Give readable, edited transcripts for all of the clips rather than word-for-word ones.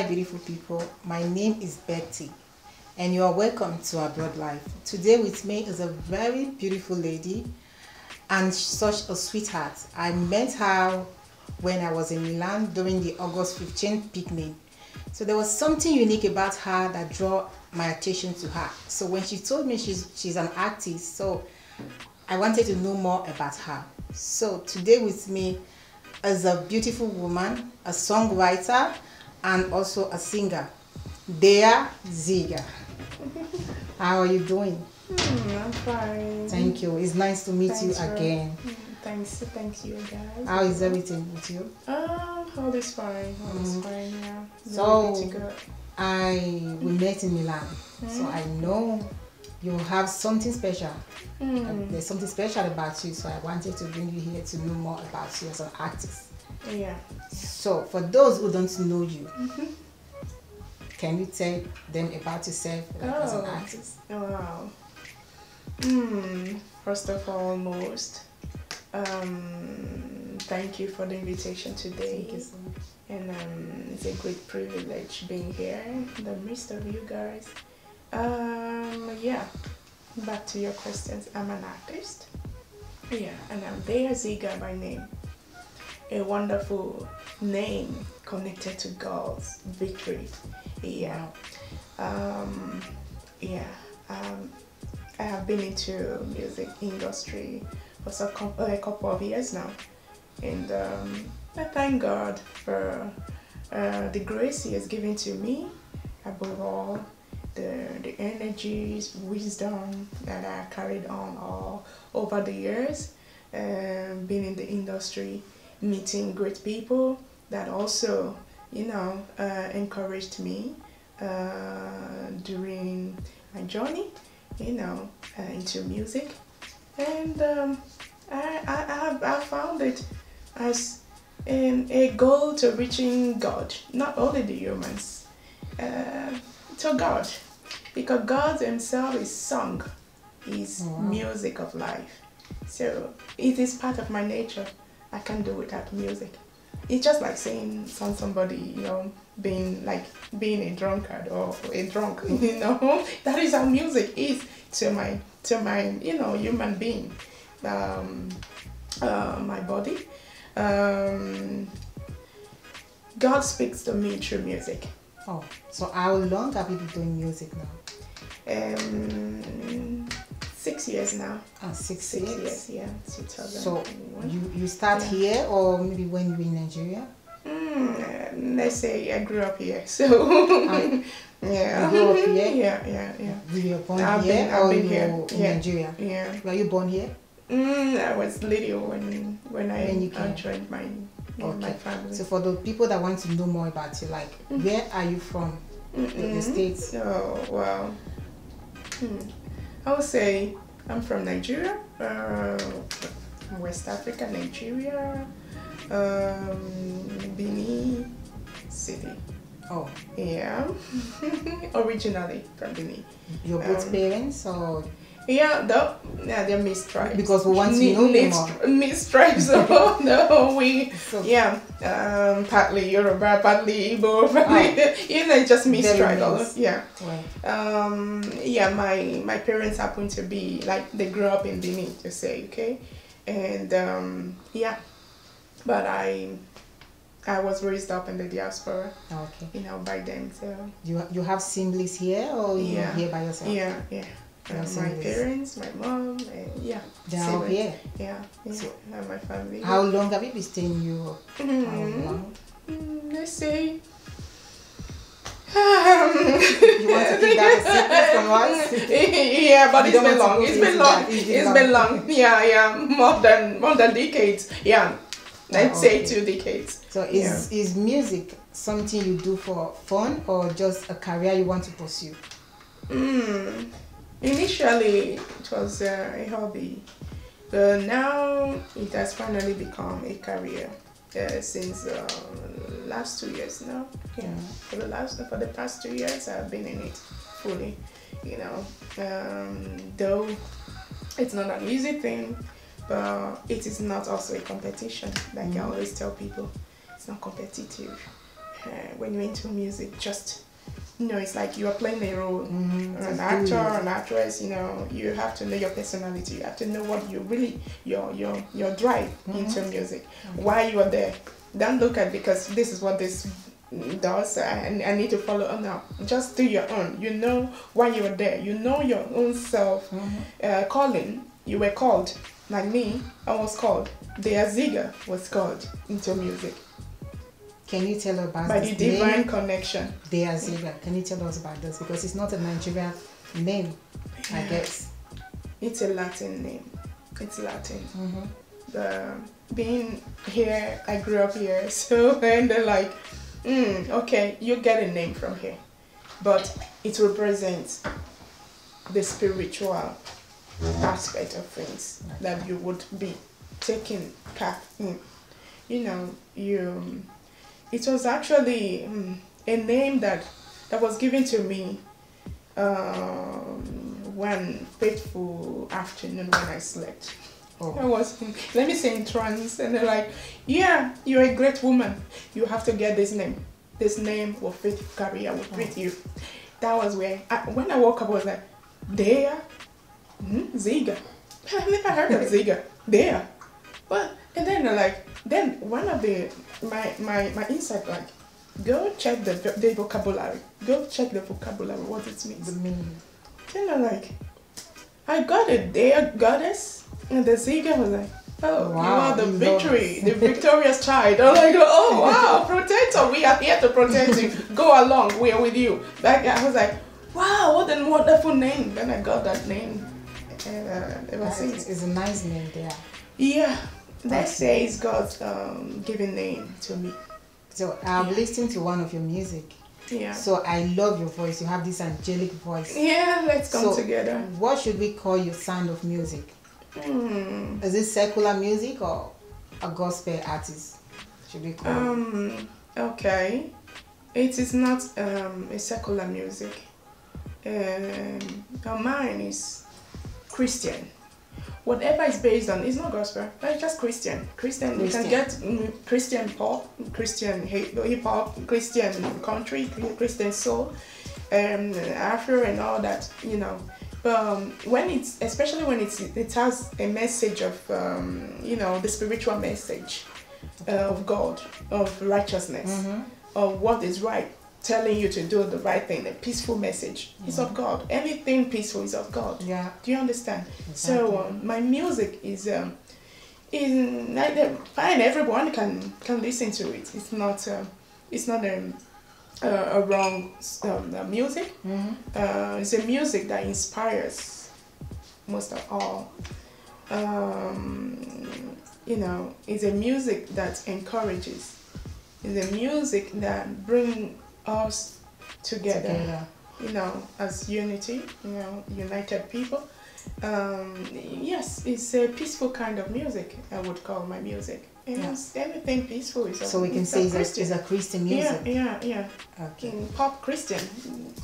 beautiful people. My name is Betty and you are welcome to Abroad Life. Today with me is a very beautiful lady and such a sweetheart. I met her when I was in Milan during the August 15th picnic. So there was something unique about her that drew my attention to her. So when she told me she's an artist, so I wanted to know more about her. So today with me is a beautiful woman, a songwriter, and also a singer, Dea Ziga. How are you doing? I'm fine. Thank you. It's nice to meet you again. Thanks you guys. How is everything with you? All is fine. All is fine, yeah. So Pretty good. we met in Milan. So I know you have something special. There's something special about you, so I wanted to bring you here to know more about you as an artist. Yeah. So for those who don't know you, can you tell them about yourself as an artist? Wow. First of all, thank you for the invitation today. Thank you so much. And it's a great privilege being here in the midst of you guys. Yeah, back to your questions. I'm an artist. Yeah, and I'm Dea Ziga by name. A wonderful name connected to God's victory. Yeah. I have been into music industry for a couple of years now, and I thank God for the grace He has given to me. Above all, the energies, wisdom that I carried on all over the years, being in the industry, meeting great people that also, encouraged me during my journey, into music. And I found it as a goal to reaching God, not only the humans, to God, because God Himself is song, is music of life. So it is part of my nature. I can't do without music. It's just like saying somebody, being a drunkard or a drunk, that is how music is to my human being, my body. God speaks to me through music. Oh, so how long have you been doing music now? 6 years now. 6 6 years? years, yeah. 2001. So you start here or maybe when you were in Nigeria? Let's say I grew up here, so yeah. You grew up here? Yeah. You were born I've here been or here. you were in Nigeria? Yeah. Were you born here? I was little when I joined my family. So for the people that want to know more about you, like where are you from? The States? Oh, wow. I would say I'm from Nigeria, West Africa, Nigeria, Benin City. Oh. Yeah. Originally from Benin. Your both parents or? Yeah, they're mixed tribes. Because we want to know more. Mixed tribes. So no, partly Yoruba, partly Igbo, partly just mixed tribes. Yeah. Right. My parents happen to be they grew up in Benin, to say, okay, and but I was raised up in the diaspora. Okay. By then. So you have siblings here or you're here by yourself? Yeah. My parents, my mom, they're all here. Yeah, so, and my family. How long have you been staying in Europe? How long? Let's say. You want to keep that a secret from us? Yeah, but it's been long. It's been long. Yeah, more than decades. Yeah, let's say 2 decades. So is music something you do for fun or just a career you want to pursue? Initially, it was a hobby, but now it has finally become a career since last 2 years now. Yeah, for the past 2 years, I've been in it fully. Though it's not an easy thing, but it is not also a competition. Like I always tell people, it's not competitive. when you're into music, just it's like you are playing a role. An That's actor, good. an actress. You have to know your personality. You have to know what you really your drive into music. Why you are there. Don't look at because this is what this does and I need to follow. Oh no, just do your own. You know why you are there. You know your own self calling. You were called like me. I was called. The Aziga was called into music Can you tell about by this the divine name? connection. The Aziga. Can you tell us about this? Because it's not a Nigerian name, I guess. It's a Latin name. It's Latin. Being here, I grew up here, so and they're like, okay, you get a name from here, but it represents the spiritual aspect of things that you would be taking part in. It was actually a name that was given to me one fateful afternoon when I slept. I was, let me say, in trance, and they're like, yeah, you're a great woman. You have to get this name. This name will fit career, will fit you. That was where, when I woke up, I was like, Dea? Ziga. I've never heard of Ziga. Dea. But, and then they're like, then one of my insight, like, go check the vocabulary. Go check the vocabulary, what it means. The meaning. Then I'm like, I got it, Dea goddess. And the Ziga was like, oh, Wow, you are the you victory, love the victorious child. I'm like, oh, wow, protector, we are here to protect you. Go along, we are with you. Like, I was like, wow, what a wonderful name. Then I got that name. And ever since. It's a nice name there. Yeah, that says God's given name to me. So I've listened to one of your music. Yeah. So I love your voice. You have this angelic voice. Yeah, let's come together. What should we call your sound of music? Is it secular music or a gospel artist? Should we call it? Okay. It is not a secular music. Mine is Christian. Whatever is based on, it's not gospel, it's just Christian. Christian. You can get Christian pop, Christian hip hop, Christian country, Christian soul, Afro and all that, But when especially when it has a message of, the spiritual message of God, of righteousness, of what is right, telling you to do the right thing, a peaceful message is of God. Anything peaceful is of God. Yeah. Do you understand? Exactly. So my music is fine. Everyone can listen to it. It's not a wrong music. It's a music that inspires most of all. It's a music that encourages. It's a music that brings us together. As unity, united people. Yes, it's a peaceful kind of music, I would call my music. Anything peaceful is so we can say it's a Christian music. Yeah. Okay. Pop Christian,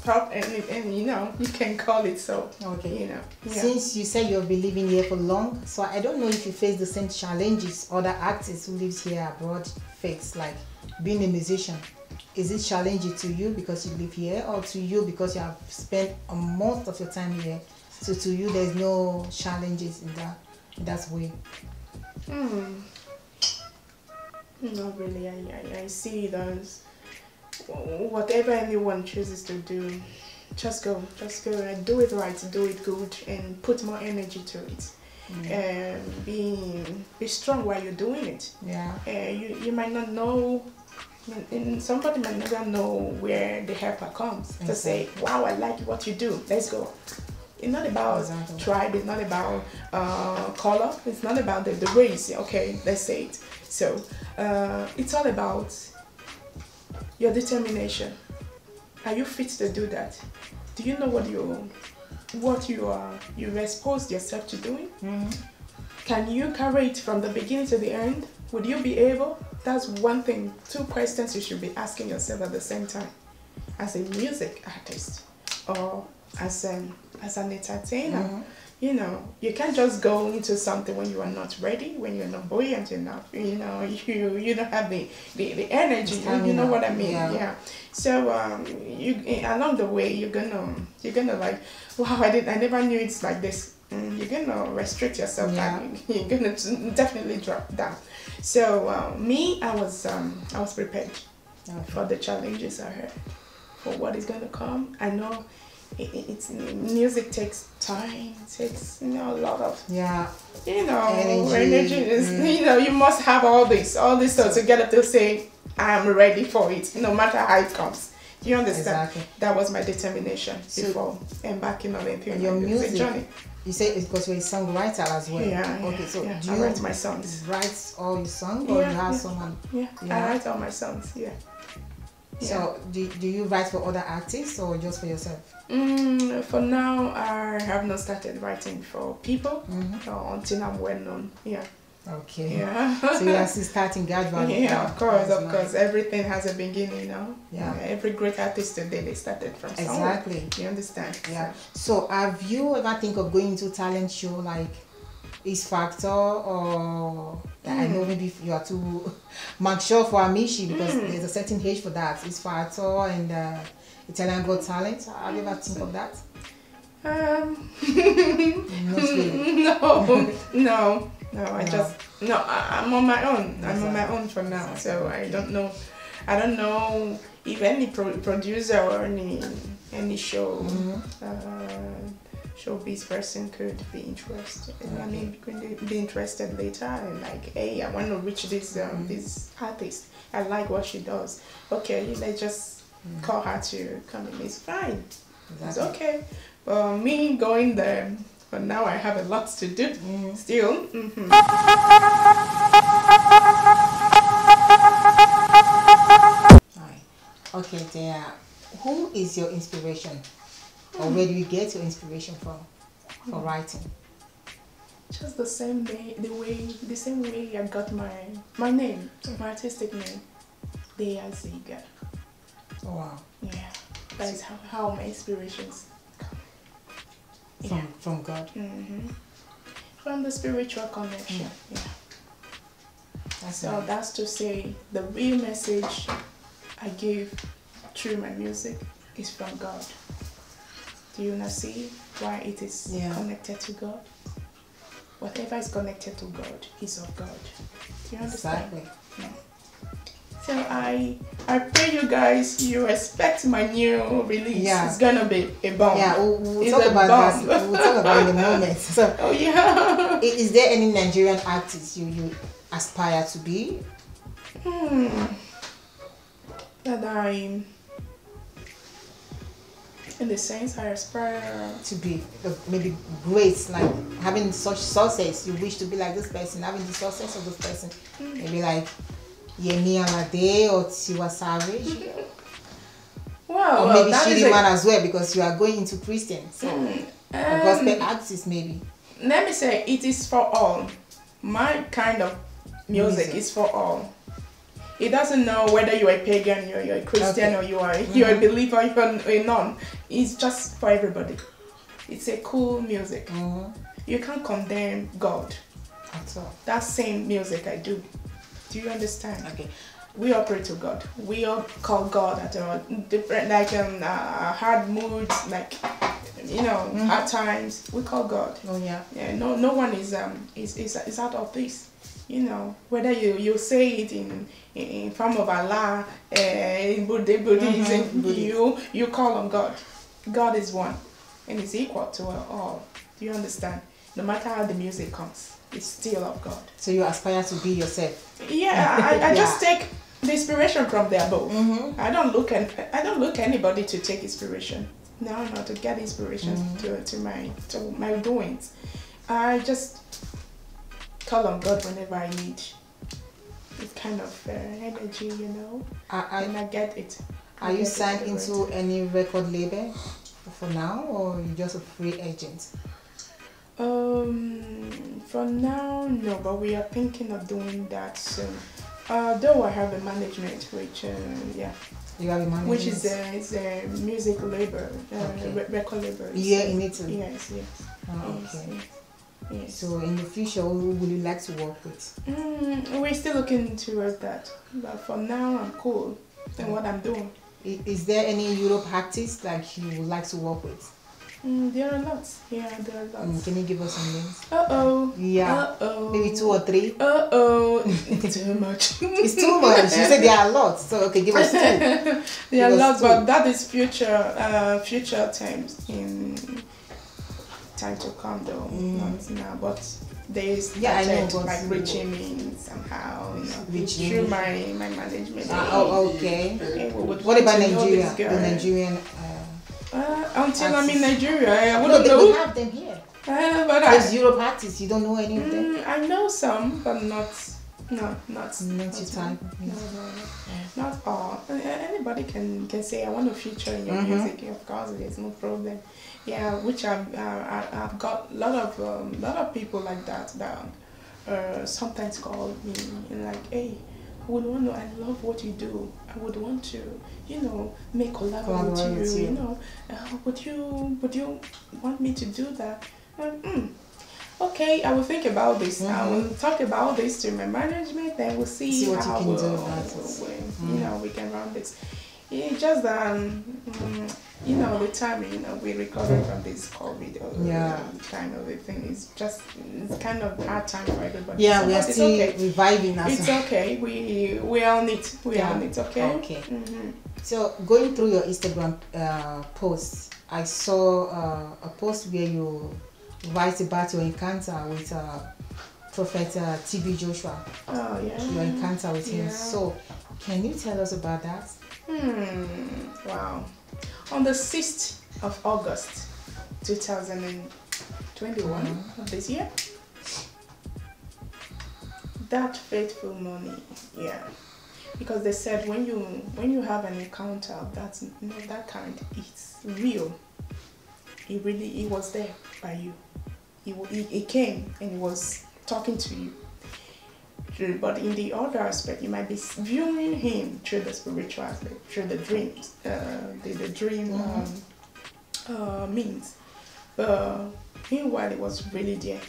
pop, and you can call it so. Okay. Yeah. Since you said you've been living here for long, so I don't know if you face the same challenges other artists who lives here abroad face, like being a musician. Is it challenging to you because you live here, or to you because you have spent most of your time here? So to you, there's no challenges in that way. Not really. I see it as whatever anyone chooses to do, just go and do it right, do it good, and put more energy to it. And be strong while you're doing it. Yeah. You might not know. And somebody might never know where the helper comes to say, wow, I like what you do, let's go. It's not about tribe, it's not about color, it's not about the race, okay, let's say it. So it's all about your determination. Are you fit to do that? Do you know what you exposed yourself to doing? Can you carry it from the beginning to the end? Would you be able? That's one thing, 2 questions you should be asking yourself at the same time. As a music artist or as an entertainer, you know, you can't just go into something when you are not ready, when you're not buoyant enough. You know, you don't have the energy. You know what I mean? Yeah. So you along the way you're gonna like, wow, I never knew it's like this. You're gonna restrict yourself. And you're gonna definitely drop down. So me, I was prepared for the challenges ahead, for what is gonna come. I know. It's music takes time, takes, you know, a lot of, you know, energy is, you know, you must have all this stuff together to say I'm ready for it, no matter how it comes. Do you understand? Exactly. That was my determination before embarking on your music journey. You say it's because you're a songwriter as well. Okay, so do you write my songs? Write all your songs, or you have someone? I write all my songs. So do you write for other artists or just for yourself? For now, I have not started writing for people until I'm well known. Okay. So you are still starting gradually. Of course. Everything has a beginning, you know. Every great artist today, they started from somewhere. Exactly. You understand? So have you ever think of going into talent show like X Factor, or I know maybe you are too mature for Amishi because there's a certain age for that. X Factor and Italian Got Talent. Have you ever think of that? Not really. No. I'm on my own. I'm on my own for now. So I don't know if any producer or any show showbiz person could be interested. I mean, could be interested later and like, hey, I want to reach this this artist. I like what she does. Okay, let's just call her to come in. It's fine. Exactly. It's okay. But me going there, but now I have a lot to do still. Okay, there. Who is your inspiration? Or where do you get your inspiration from for writing? Just the same way I got my name, my artistic name, Dea Ziga. Oh, wow. Yeah, that is how my inspirations come. From God. From the spiritual connection. So that's to say, the real message I give through my music is from God. Do you not see why it is connected to God? Whatever is connected to God is of God. Do you understand? Exactly. So I pray you guys, you expect my new release. It's gonna be a bomb. We'll talk about that. We'll talk about it in a moment. So, is there any Nigerian artist you aspire to be? That I'm, in the sense, I aspire to be maybe great, like having such success. You wish to be like this person, having the success of this person. Maybe like Yemi Alade or Tiwa Savage. Or maybe Shiriman as well, because you are going into Christian. So gospel artists maybe. Let me say, it is for all. My kind of music is for all. It doesn't know whether you're a pagan, you're a Christian, or you're a believer, you're a non. It's just for everybody. It's a cool music. You can't condemn God at all. That same music I do. Do you understand? Okay. We operate to God. We all call God at different, like hard moods, like, you know, hard times. We call God. No one is out of this. You know, whether you say it in form of Allah, in Buddhism, you call on God. God is one, and is equal to all. Do you understand? No matter how the music comes, it's still of God. So you aspire to be yourself. I just take the inspiration from the above. I don't look anybody to take inspiration. No, to get inspiration to my doings. I just call on God whenever I need this kind of energy, you know, and I get it. Are you signed into any record label for now, or you just a free agent? For now, no, but we are thinking of doing that soon. Though I have a management, which You have a management. which is a music label, record label. Here in Italy? Yes, yes. Oh, okay. Yes, yes. So in the future, who would you like to work with? We're still looking towards that. But for now, I'm cool in what I'm doing. Is there any Europe artist like you would like to work with? There are lots. Yeah, there are lots. Can you give us some names? Uh-oh. Yeah. Uh-oh. Maybe 2 or 3? Uh-oh. Too much. It's too much. You said there are lots. So, okay, give us 2. There are lots, but that is future times in time to come though. Not now, but they started like reaching me somehow, through my management. Okay. What about Nigeria? The Nigerian. Until I'm in Nigeria, I wouldn't know. They have them here. But those Europe artists, you don't know any of them? I know some, but not your type. Not all. Anybody can say I want to feature in your music. Of course, there's no problem. Yeah, which I've got a lot of people like that sometimes call me and like, hey, I love what you do. I would want to, make collab with you. Would you want me to do that? Okay, I will think about this. I will talk about this to my management, and we'll see what how you can do. We can run this. It's just the timing, we recovered from this COVID kind of a thing. It's kind of hard time for everybody. Yeah, we are still reviving us. It's okay. We all need. Okay. Okay. So going through your Instagram posts, I saw a post where you write about your encounter with Prophet T.B. Joshua. Oh yeah. Your encounter with him. So, can you tell us about that? Wow. On the 6th of August 2021 of this year, that fateful morning, because they said when you have an encounter of that kind, it's real. It was there by you. It came and it was talking to you. But in the other aspect, you might be viewing him through the spiritual aspect, through the dreams, the dream means. Meanwhile, it was really there,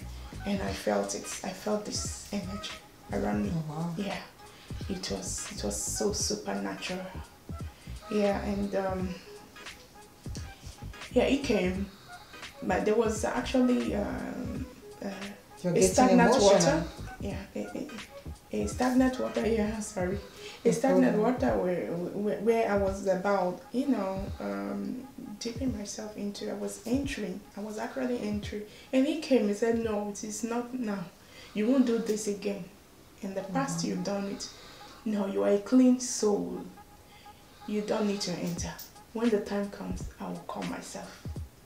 and I felt it. I felt this energy around me. Oh, wow. Yeah, it was so supernatural. Yeah, and it came, but there was actually a stagnant water. Yeah, a stagnant water. Yeah, sorry, a stagnant water where I was about, dipping myself into. I was actually entering, and he came and said, "No, it is not now. You won't do this again. In the past, you've done it. No, you are a clean soul. You don't need to enter. When the time comes, I will call myself.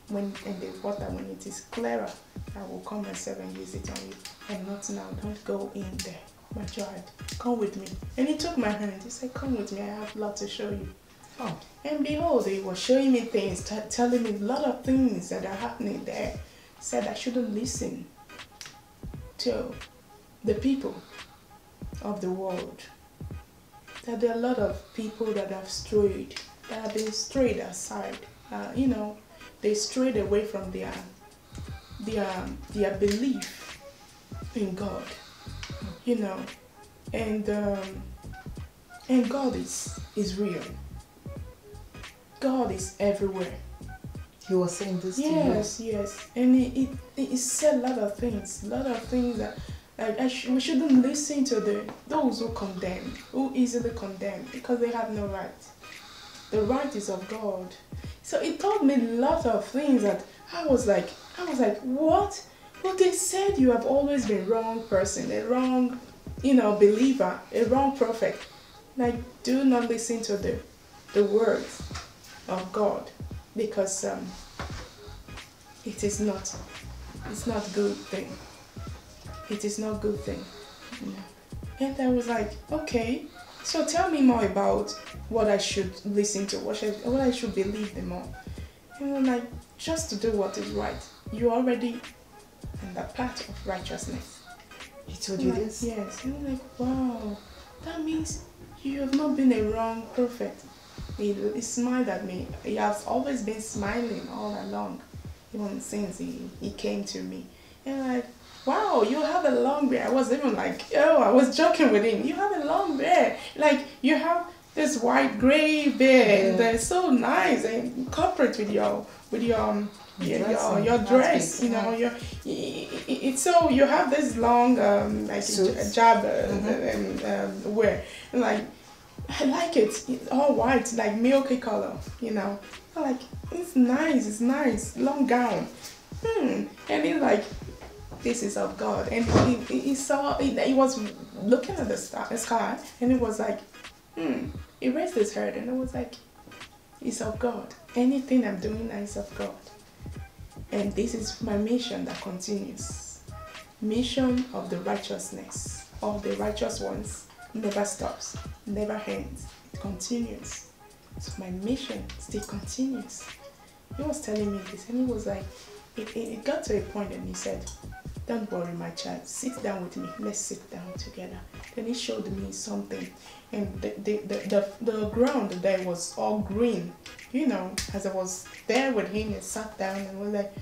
When the water, when it is clearer, I will call myself and use it on you. And not now. Don't go in there, my child. Come with me." And he took my hand. He said, "Come with me. I have a lot to show you." Oh. And behold, he was showing me things, telling me a lot of things that are happening there. He said I shouldn't listen to the people of the world. That there are a lot of people that have been strayed aside. They strayed away from their belief in God. And God is real. God is everywhere. He was saying this to you. Yes. And he said a lot of things that we shouldn't listen to those who easily condemn, because they have no right. The right is of God. So it told me a lot of things that I was like, what? Well, they said you have always been wrong person, a wrong, believer, a wrong prophet. Like, do not listen to the words of God, because it's not good thing. It is not good thing. And I was like, okay, so tell me more about what I should listen to, what I should believe the more. And I'm like, just to do what is right. You're already in the path of righteousness. He told you this? Yes. And I'm like, wow, that means you have not been a wrong prophet. He smiled at me. He has always been smiling all along, even since he came to me. And like, wow, you have a long beard. I was even like, oh, I was joking with him. You have a long beard. Like, you have this white gray beard. They're so nice and corporate with your dress, you know, it's so you have this long like jab wear, and like I like it. It's all white, like milky color, you know. I like it's nice, long gown. And he's like, this is of God, and he saw he was looking at the sky, and it was like, he raised his head, and it was like, it's of God. Anything I'm doing now is of God. And this is my mission that continues. Mission of the righteousness of the righteous ones never stops, never ends. It continues. So my mission still continues. He was telling me this, and he was like, it got to a point, and he said, don't worry, my child, sit down with me. Let's sit down together. Then he showed me something, and the ground there was all green. You know, as I was there with him, he sat down and was like,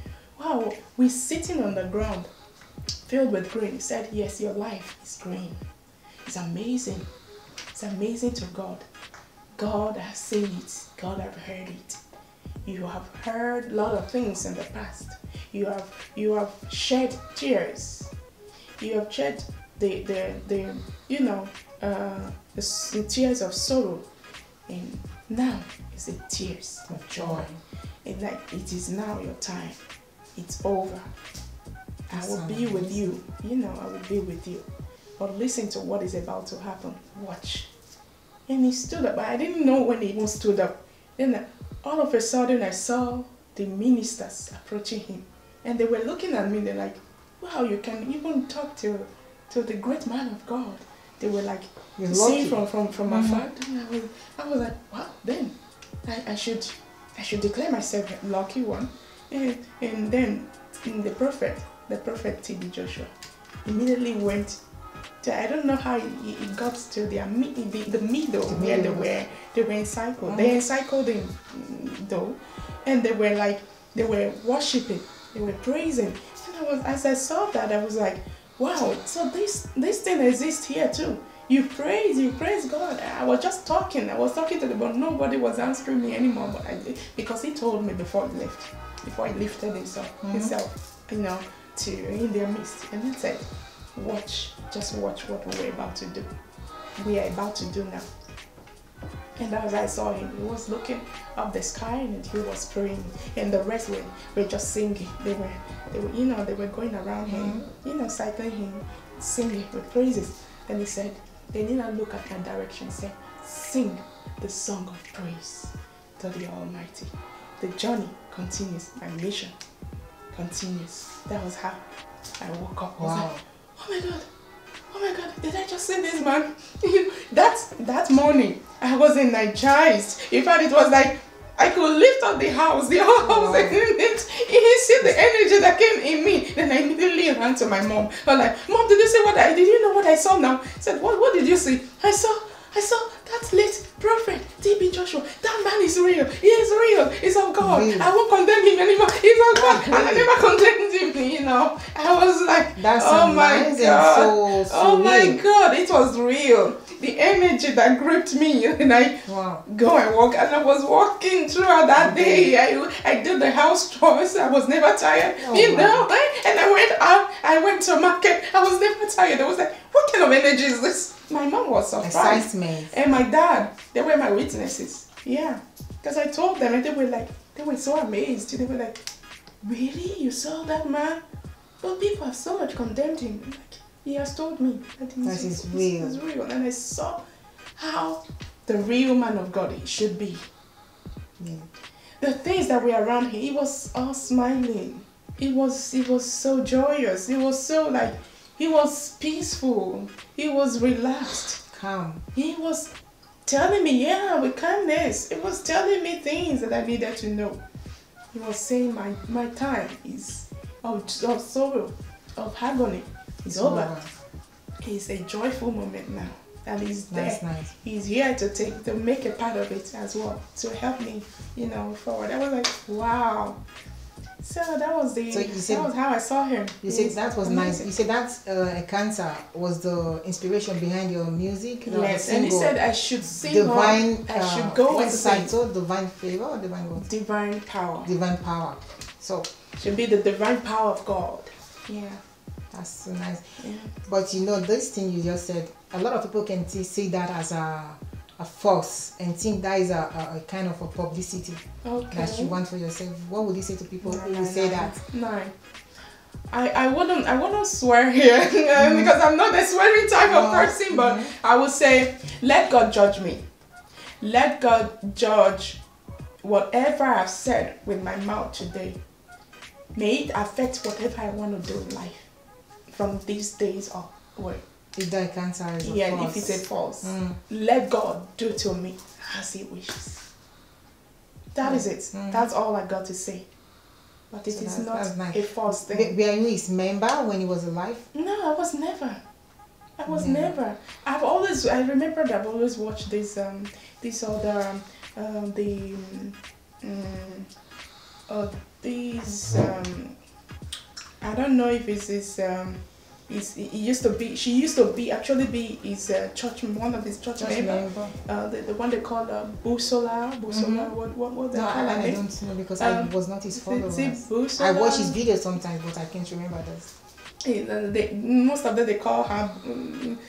wow, we're sitting on the ground filled with green. He said, yes, your life is green. It's amazing. It's amazing to God. God has seen it. God has heard it. You have heard a lot of things in the past. You have shed tears. You have shed the tears of sorrow, and now it's the tears of joy. And like, it is now your time. It's over. I will be with you. You know, I will be with you. But listen to what is about to happen. Watch. And he stood up. I didn't know when he even stood up. Then all of a sudden I saw the ministers approaching him. And they were looking at me. They're like, wow, you can even talk to the great man of God. They were like, seeing from afar. I was like, wow, then I should declare myself a lucky one. And then the prophet T.B. Joshua immediately went to, I don't know how he got to the middle where they were encircled. They encircled him though, and they were worshiping, they were praising. And as I saw that, I was like, wow, so this thing exists here too. You praise God. I was just talking. I was talking to them, but nobody was answering me anymore. But because he told me before he left, before he lifted himself, you know, to in their midst, and he said, just watch what we're about to do. We are about to do now. And as I saw him, he was looking up the sky and he was praying, and the rest were just singing. They were going around him, cycling him, singing with praises. And he said, they did not look at that direction. He said, sing the song of praise to the Almighty. The journey continues. My mission continues. That was how I woke up. I was like, oh my God, did I just see this man? that morning, I was energized. In fact, it was like, I could lift up the house. The whole house, he see the energy that came in me. Then I immediately ran to my mom. I was like, Mom, did you know what I saw now? I said, what did you see? I saw that late prophet, T.B. Joshua. That man is real. He is real. He's of God. Really? I won't condemn him anymore. He's of God. And I never condemned him, you know. I was like, that's oh my God. Oh my God. It was real. The energy that gripped me, and I go and walk. And I was walking throughout that day. I did the house chores. I was never tired. You know. And I went out. I went to market. I was never tired. I was like, what kind of energy is this? My mom was surprised. And my dad, they were my witnesses. Yeah. Because I told them, and they were so amazed. They were like, really? You saw that man? But people have so much condemned him. Like, he has told me that he's real. He's real. And I saw how the real man of God he should be. Yeah. The things that were around him, he was all smiling. He was so joyous. He was so like, he was peaceful. He was relaxed. Calm. He was telling me, with calmness. He was telling me things that I needed to know. He was saying my time is of sorrow, of agony is over. It's a joyful moment now. and He's there. That's nice. He's here to make a part of it as well, to help me, forward. I was like, wow. So that was that was how I saw him. You said that was amazing. Nice. You said that Ekanta was the inspiration behind your music. Yes, and he said I should sing. Divine. I should go and sing. Divine favor or divine what? Divine power. Divine power. So should be the divine power of God. Yeah. That's so nice. Yeah. But this thing you just said, a lot of people can see that as a force and think that is a kind of a publicity that you want for yourself. What would you say to people who say that? No. I wouldn't swear here because I'm not a swearing type of person, but I would say let God judge me. Let God judge whatever I've said with my mouth today. May it affect whatever I want to do in life from these days onward. If that cancer is a false. If it's a false, let God do to me as He wishes. That is it. That's all I got to say. But it is not nice. A false thing. Were you his member when he was alive? No, I was never. I was never. I remember that I've always watched these other I don't know if it's this she used to be his church, one of his church member. The one they call Busola. What they call her name? I don't know because I was not his follower. I watch his videos sometimes, but I can't remember this. Most of them they call her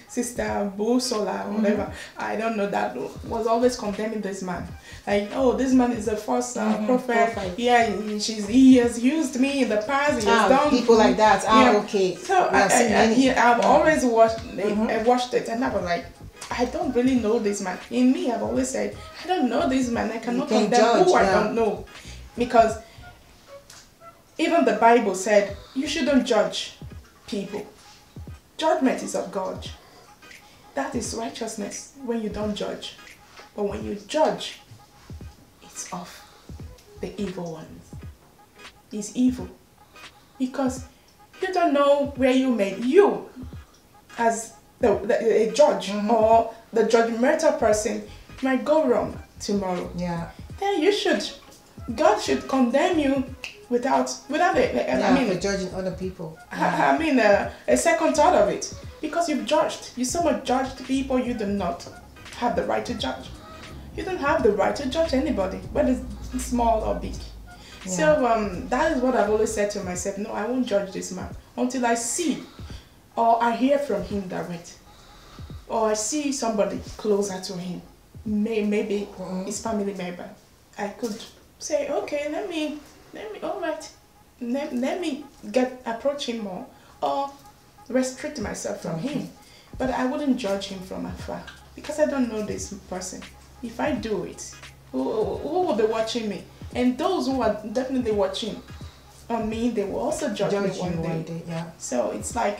Sister Busola or whatever. I don't know. That was always condemning this man. Like, oh, this man is the first prophet. Yeah, he has used me in the past. He has done people like that. Okay. So I've always watched. I watched it, and I was like, I don't really know this man. In me, I've always said, I don't know this man. I cannot condemn who I don't know, because even the Bible said you shouldn't judge people. Judgment is of God. That is righteousness when you don't judge. But when you judge, it's of the evil ones. It's evil. Because you don't know where you as a judge or the judgmental person might go wrong tomorrow. Yeah. Then God should condemn you without it. For judging other people. I mean, a second thought of it, because you've judged. You so much judged people. You do not have the right to judge. You don't have the right to judge anybody, whether it's small or big. Yeah. So that is what I've always said to myself. No, I won't judge this man until I see or I hear from him direct, or I see somebody closer to him, maybe his family member. I could say, okay, let me all right, let me approach him more, or restrict myself from him. But I wouldn't judge him from afar because I don't know this person. If I do it, who will be watching me? And those who are definitely watching on me, they will also judge me one day. Yeah. So it's like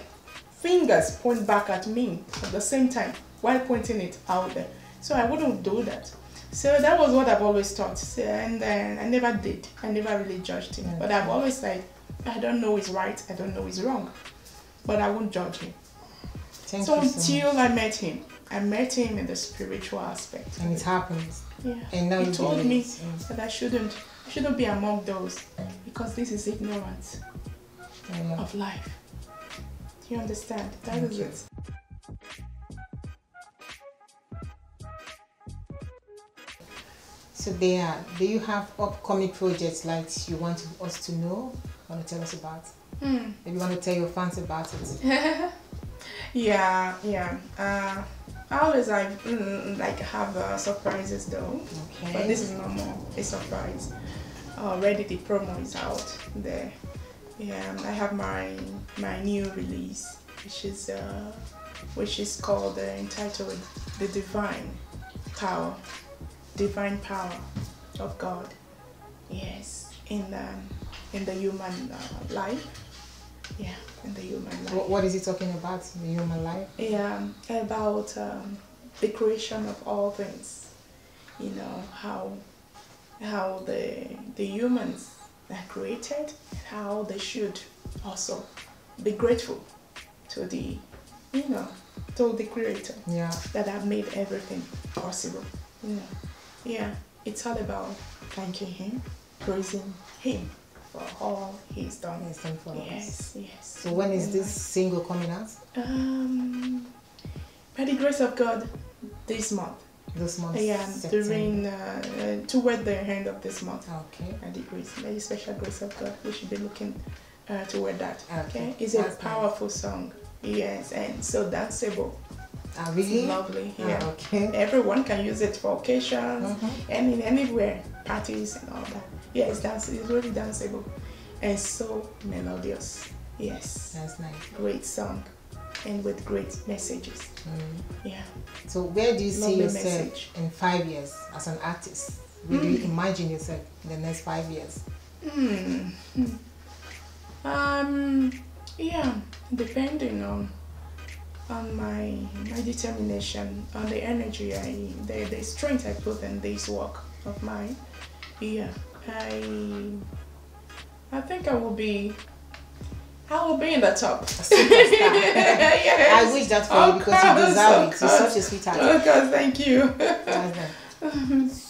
fingers point back at me at the same time while pointing it out there. So I wouldn't do that. So that was what I've always thought, and I never did. I never really judged him. But I've always said, I don't know he's right, I don't know he's wrong, but I won't judge him. So until I met him in the spiritual aspect. And it happens. Yeah. And now he told me that I shouldn't be among those, because this is ignorance of life. Do you understand? That is it. So do you have upcoming projects like you want us to know? Want to tell us about? Maybe you want to tell your fans about it? Yeah. I always have surprises though. Okay. But this is no more a surprise. Already the promo is out there. Yeah, I have my new release, which is called entitled "The Divine Power of God." Yes, in the human life. Yeah, in the human life. What is it talking about in the human life? Yeah, about the creation of all things. You know how the humans are created, how they should also be grateful to the you know, to the Creator Yeah. that have made everything possible. You know, yeah, it's all about thanking Him, praising Him for all He's done. Yes, and for us. Yes, yes. So when is In this life. single coming out? By the grace of God, this month. This month? Yeah, September. during toward the end of this month. Okay. By the grace, by the special grace of God, we should be looking toward that. Okay. It's a That's powerful song. Yes, and so danceable. Ah, really? It's lovely. Ah, Yeah. okay. Everyone can use it for occasions Mhm. and in anywhere, parties and all that. Yeah, it's really danceable and so melodious. Yes, That's nice. great song and with great messages. Yeah. So where do you see Lovely yourself message. in 5 years as an artist? Where do you imagine yourself in the next 5 years? Yeah, depending on my determination, on the energy, the strength I put in this work of mine. Yeah, I think I will be in the top. Superstar. Yes. I wish that for you because you deserve it. You're such a sweetheart. Okay, thank you. That's nice.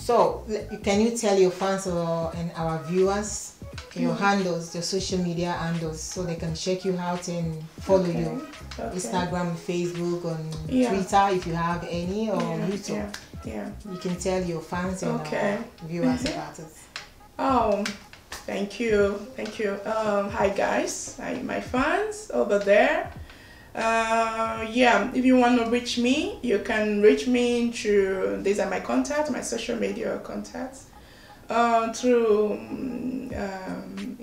So, can you tell your fans and our viewers your handles, your social media handles, so they can check you out and follow you? Okay. Instagram, Facebook, on Yeah. Twitter if you have any, or YouTube. Yeah. You can tell your fans and our viewers about it. Oh, thank you. Hi guys, hi my fans over there. Yeah, if you want to reach me, you can reach me through, these are my contacts, my social media contacts, through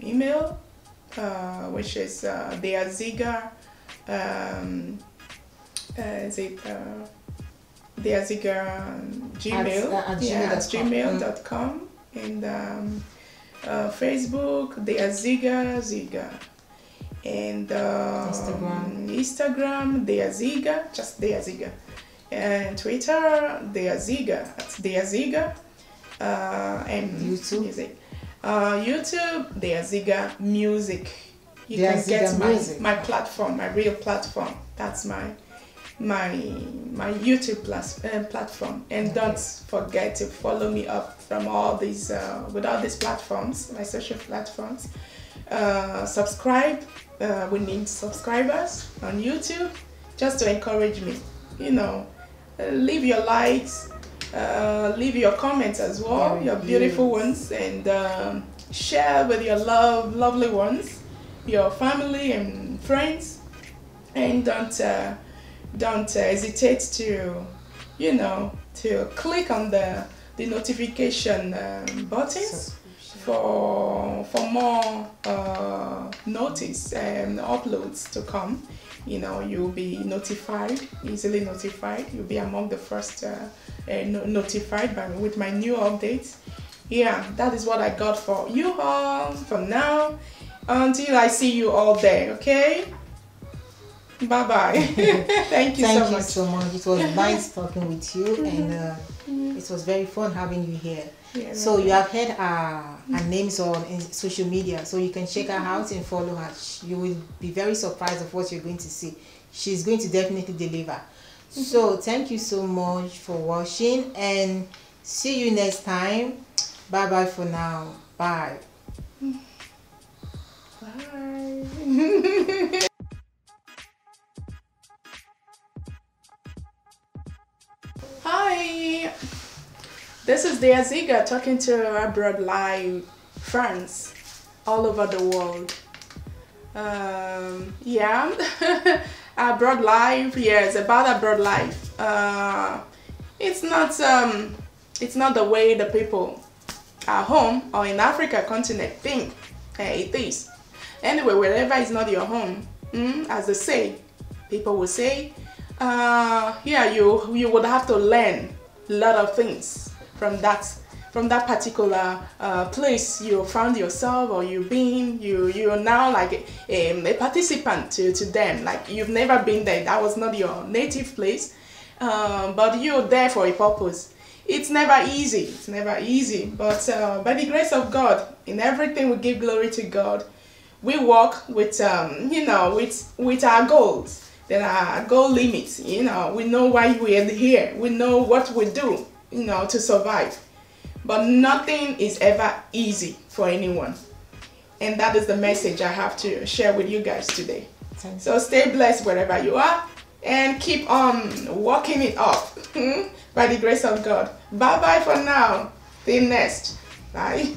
email, which is Deaziga, Deaziga Gmail, at gmail.com, and Facebook, Deaziga Ziga, and Instagram, Deaziga, just Deaziga, and Twitter, Deaziga, that's Deaziga, and YouTube? music. YouTube, Deaziga Music. You Deaziga can get Music. my platform, my real platform. That's my YouTube platform. And don't forget to follow me up from all these with all these platforms, my social platforms. Subscribe. We need subscribers on YouTube, just to encourage me. Leave your likes. Leave your comments as well, your beautiful ones, and share with your lovely ones, your family and friends, and don't hesitate to click on the notification buttons for more notice and uploads to come. You'll be easily notified. You'll be among the first notified with my new updates. Yeah, that is what I got for you all from now until I see you all there. Okay, bye bye. Thank you Thank you much. so much. It was nice talking with you, and it was very fun having you here. Yeah, So you have heard our names on social media, so you can check her out and follow her. You will be very surprised of what you're going to see. She's going to definitely deliver. So thank you so much for watching, and see you next time. Bye bye for now. Bye. Bye. Hi, this is Deaziga talking to Abroad Live fans all over the world. Yeah, Abroad Live. Yes, about Abroad Live. It's not the way the people at home or in Africa continent think it is. Anyway, wherever is not your home, as they say, people will say, yeah, you would have to learn a lot of things from that particular place you found yourself, or you're now like a participant to them, like you've never been there. That was not your native place, but you're there for a purpose. It's never easy, but by the grace of God, in everything we give glory to God. We work with with our goals. There are goal limits. You know, we know why we are here. We know what we do, you know, to survive. But nothing is ever easy for anyone. And that is the message I have to share with you guys today. So stay blessed wherever you are and keep on walking it up by the grace of God. Bye-bye for now. Till next. Bye.